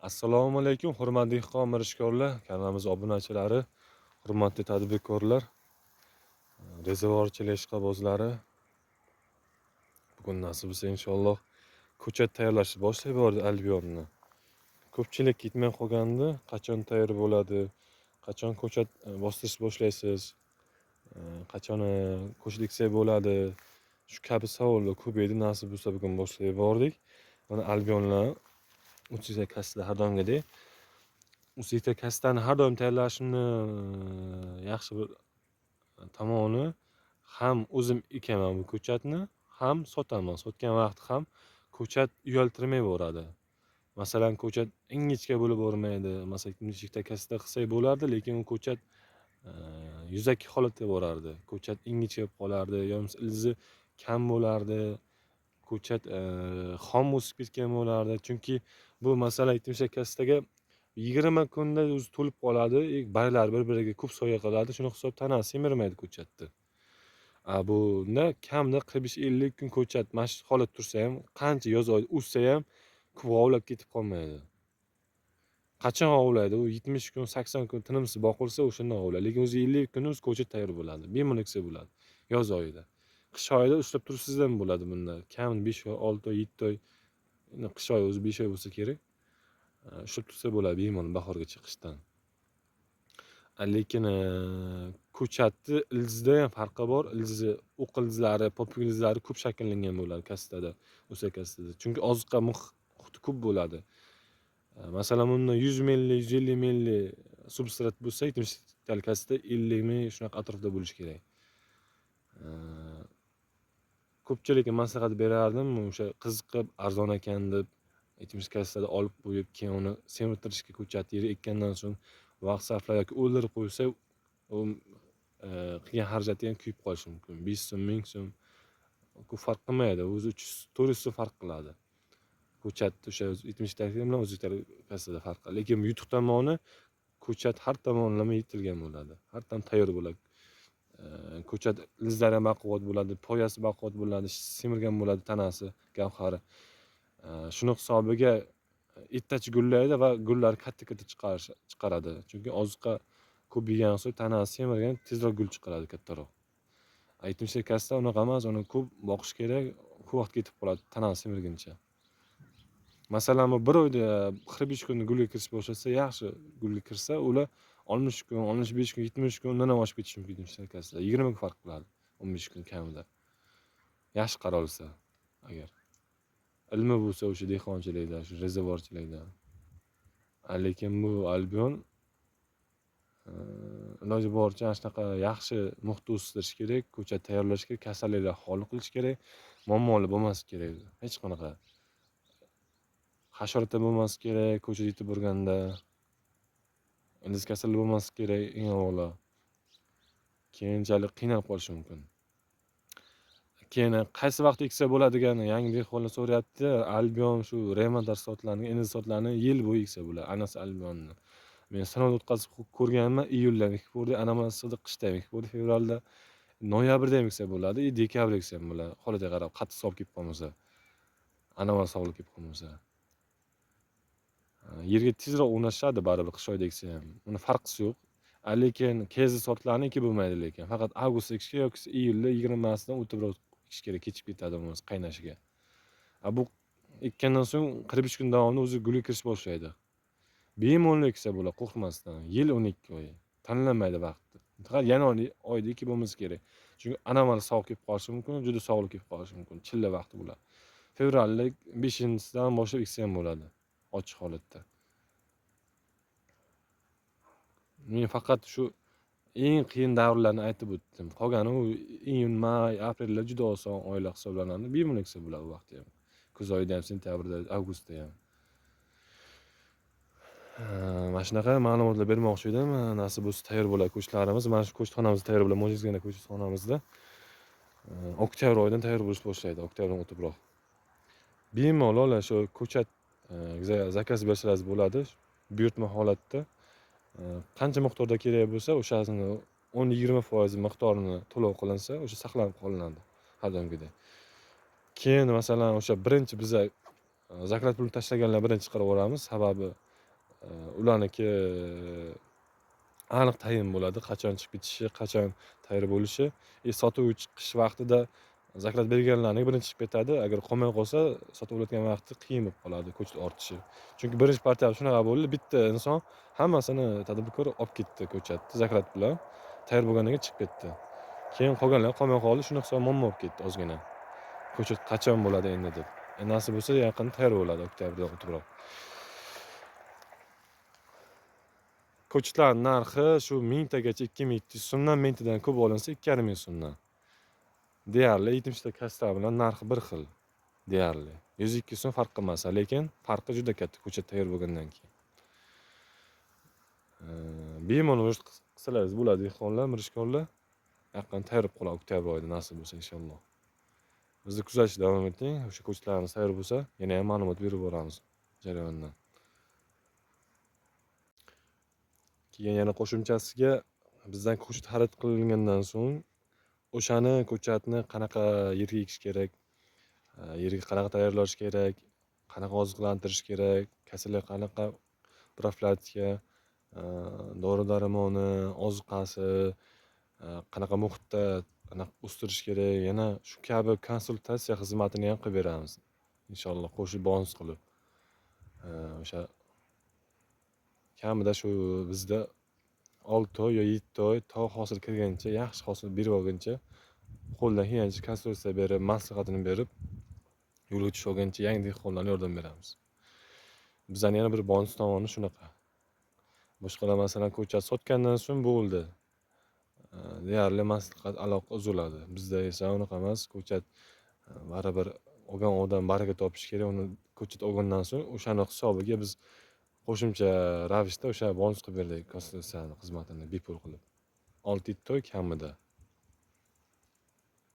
Assalomu alaykum, hurmatli dehqon mirishkorlar, kanalimiz obunachilari, hurmatli tadbirkorlar, rezavorchilik ishqibozlari. Bugun nasib etsa inshaalloh ko'chat tayyorlashni boshlab yubordi Albionni. Ko'pchilik ketmay qolgandi, qachon tayyor bo'ladi, qachon ko'chat bostirish boshlaysiz, qachon ko'chat eksak bo'ladi. Shu kabi savollar ko'p edi, nasib etsa bugun boshlab yubordik. Mana Albionlar o'tsa kasida har doimgidek Musiqa kasbini har doim tayyorlashimni yaxshi bir tomoni ham o'zim ekaman bu ko'chatni, ham sotaman. Sotgan vaqti ham ko'chat uyaltirmay boradi. Masalan, ko'chat ingichka bo'lib bormaydi. Masalan, musiqa kasbida qilsak bo'lardi, lekin u ko'chat yuzaki holatga borardi. Ko'chat ingichka bo'lib qolardi, yoki ildizi kam bo'lardi. Ko'chat xom o'sib ketgan bo'lardi. Chunki bu masalan, musiqa kasbiga 20 kunda o'zi to'lib qoladi, barglar bir-biriga ko'p soya qiladi. Shuni hisob tanasi semirmaydi ko'chatni. Bunda kamida 45-50 kun ko'chat mashq holat tursa ham, qancha yoz oyi o'ssa ham quvovlab ketib qolmaydi. Qachon ovlaydi? U 70 kun, 80 kun tinimsiz boqilsa o'shanda ovlaydi. Lekin o'zi 50 kun o'zi ko'chat tayyor bo'ladi. Bemalol eksa bo'ladi yoz oyida. Qish oyida ushlab tursiz ham bo'ladi bunda. Kam 5 oy, 6 oy, 7 oy. Qish oyi o'zi 5 oy bo'lsa kerak. Ushlab tursa bo'ladi bemalol bahorga chiqishdan. Lekin ko'chatni ildizida ham farqi bor. Ildizi, o'q ildizlari, popuk ildizlari ko'p shakllangan bo'ladi kastada, o'sa kastada. Chunki oziqa muhiti ko'p bo'ladi. Masalan, bunda 100 milli, 150 milli substrat bo'lsa, 70 kasda 50 ming shunaqa atrofda bo'lishi kerak. Ko'pchilikka maslahat berardim, o'sha qiziqib, arzon ekan deb 70 kastada olib qo'yib, keyin uni semirtirishga ko'chatni yeri ekkandan so'ng vaqt sarflab yoki o'ldirib qo'ysa, u qilgan xarajati ham kuyib qolishi mumkin. 5 so'm, 1000 so'm ko'p farq qilmaydi. O'zi 300-400 so'm farq qiladi. Ko'chatni o'sha 70 taka bilan 100 kasada farq qiladi. Lekin yutuq tomoni ko'chat har tomonlama yetilgan bo'ladi. Har tam tayyor bo'ladi. Ko'chat ildizlari ham baquvvat bo'ladi, poyasi baquvvat bo'ladi, semirgan bo'ladi tanasi, gavhari. Shuni hisobiga ertachi gullaydi va gullar katta-katta chiqaradi. Chunki oziqa ko'p yegan so'ng tanasi semirgan, tezroq gul chiqaradi kattaroq. 70 kasda unaqa emas, uni ko'p boqish kerak, ko'p vaqt ketib qoladi tanasi semirguncha. Masalan, bu 1 oyda 45 kunda gulga kirish boshlasa, yaxshi gulga kirsa, ular 60 kun, 65 kun, 70 kun undan ham oshib ketishi mumkin shirkasida. 20 kun farq qiladi. 15 kun kamida. Yaxshi qaralsa agar ilmi bo'lsa o'sha dehqonchilikda, shu rezavorchilikda. Lekin bu Albion iloji boricha shunaqa yaxshi muhit o'stirish kerak, ko'chat tayyorlash kerak, kasalliklar xoli qilish kerak, muammolar bo'lmas kerak. Hech qanaqa hasharotlar bo'lmas kerak, ko'chat yetib borganda. Ildiz kasalligi bo'lmas kerak, eng avvalo. Keyinchalik qiynalib qolishi mumkin. Keyin qaysi vaqt eksa bo'ladigan yangi dehqonlar so'rayapti. Albion shu remadar sortlarini, ildiz sortlarini yil bo'yi eksa bo'ladi. Anasi Albionni. Men sinovdan o'tkazib ko'rganman, iyulda ekib ko'rdik, anamasida qishda ekib ko'rdik, fevralda, noyabrda ham eksa bo'ladi, dekabrda eksa ham bo'ladi. Holatiga qarab, qattiq sovib kelib qolmasa, anomal sovib kelib qolmasa. Yerga tezroq o'rnashadi baribir qish oyida eksa ham. Uni farqisi yo'q. Lekin kezi sortlarni ekib bo'lmaydi lekin. Faqat avgust ekishga yoki iyulda 20sidan o'tibroq ekish kerak, kechib ketadi bo'lmasa qaynashiga. Bu ekkandan so'ng 43 kun davomida o'zi gulga kirish boshlaydi. Bemalol eksa bo'ladi, qo'rqmasdan. Yil 12 oy. Tanlanmaydi vaqti. Faqat yanvar oyida ekib bo'lmasa kerak. Chunki anomal sovuq kelib qolishi mumkin, juda sovuq kelib qolishi mumkin. Chilla vaqti bo'ladi. Fevralda 5-sidan boshlab eksa ham bo'ladi, ochiq holatda. Men faqat shu eng qiyin davrlarni aytib o'tdim. Qolgani u iyun, may, aprellar juda oson oylar hisoblanadi. Bemalol eksa bo'ladi u vaqtda ham. Kuz oyida ham, sentabrda, avgustda ham. Mana shunaqa ma'lumotlar bermoqchi edim. Nasib bo'lsa tayyor bo'ladi ko'chatlarimiz. Mana shu ko'chatxonamiz tayyor bo'ladi. Mo'jizgina ko'chatxonamizda oktyabr oyidan tayyor bo'lish boshlaydi. Oktyabrdan o'tibroq. Bemalol shu ko'chat zakaz bersalaringiz bo'ladi. Buyurtma holatda qancha miqdorda kerak bo'lsa, o'shasini 10-20% miqdorini to'lov qilinsa, o'sha saqlanib qolinadi har doimgidek. Keyin masalan o'sha birinchi biza zakaz pulini tashlaganlar birinchi chiqarib yuboramiz. Sababi ularniki aniq tayin bo'ladi, qachon chiqib ketishi, qachon tayyor bo'lishi. Sotuv chiqish vaqtida zaklat berganlarning birinchi chiqib ketadi. Agar qolmay qolsa, sotib olayotgan vaqti qiyin bo'lib qoladi ko'chat ortishi. Chunki birinchi partiyada shunaqa bo'ldi. Bitta inson hammasini tadbirkor olib ketdi ko'chatni zaklat bilan. Tayyor bo'lgandan keyin chiqib ketdi. Keyin qolganlar qolmay qoldi. Shuni hisob muammo bo'lib ketdi ozgina. Ko'chat qachon bo'ladi endi deb. Nasib bo'lsa yaqin tayyor bo'ladi oktyabrda o'tibroq. Ko'chatlar narxi shu 1000 tagacha 2700 so'mdan, 1000 tadan ko'p olinsa 2500 so'mdan. Deyarli 70 ta kassalar bilan narxi bir xil. Deyarli 100-200 so'm farq qilmasa, lekin farqi juda katta ko'chat tayyor bo'lgandan keyin. Bemalol qilsalaringiz bo'ladi, dehqonlar, mirishkorlar. Yaqin tayyor qoladi oktyabr oyida nasib bo'lsa inshaalloh. Bizni kuzatishda davom eting. O'sha ko'chatlarimiz tayyor bo'lsa, yana ham ma'lumot berib boramiz jarayondan. Keyin yana qo'shimchasiga bizdan ko'chat xarid qilingandan so'ng o'shani ko'chatni qanaqa yerga ekish kerak, yerga qanaqa tayyorlash kerak, qanaqa oziqlantirish kerak, kasallar qanaqa profilaktika, dori-darmoni, ozuqasi, qanaqa muhitda o'stirish kerak, yana shu kabi konsultatsiya xizmatini ham qilib beramiz. Inshaalloh qo'shib bonus qilib. O'sha kamida shu bizda 6 oy yo 7 oy tog' hosil kirgancha, yaxshi hosil berib olguncha qo'ldan kelgancha konsultatsiya berib, maslahatini berib, yo'lga tushib olguncha yangi dehqonlarga yordam beramiz. Bizning yana bir bonus tomoni shunaqa. Boshqalar masalan ko'chat sotgandan so'ng bo'ldi. Deyarli maslahat aloqa uziladi. Bizda esa unaqa emas. Ko'chat baribir olgan odam baraka topishi kerak. Uni ko'chat olgandan so'ng o'shani hisobiga biz qo'shimcha ravishda o'sha bonus qilib berdik konsultatsiya xizmatini bepul qilib. 6-7 oy kamida.